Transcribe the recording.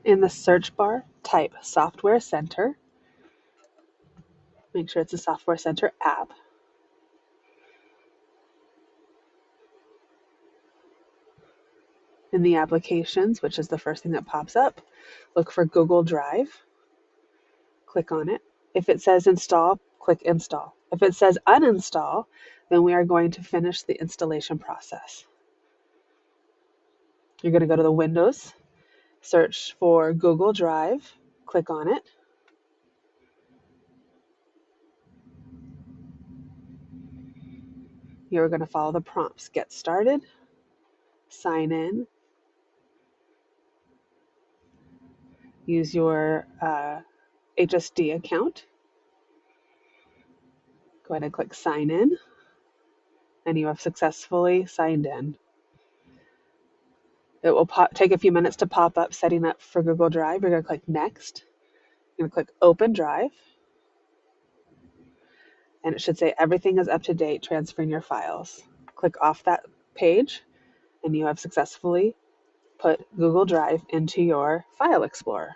In the search bar, type Software Center. Make sure it's a Software Center app. In the applications, which is the first thing that pops up, look for Google Drive. Click on it. If it says install, click install. If it says uninstall, then we are going to finish the installation process. You're going to go to the Windows, search for Google Drive, click on it. You're going to follow the prompts. Get started, sign in, use your HSD account. Go ahead and click sign in, and you have successfully signed in. It will take a few minutes to pop up setting up for Google Drive. You're going to click next. You're going to click open Drive, and it should say everything is up to date, transferring your files. Click off that page, and you have successfully put Google Drive into your File Explorer.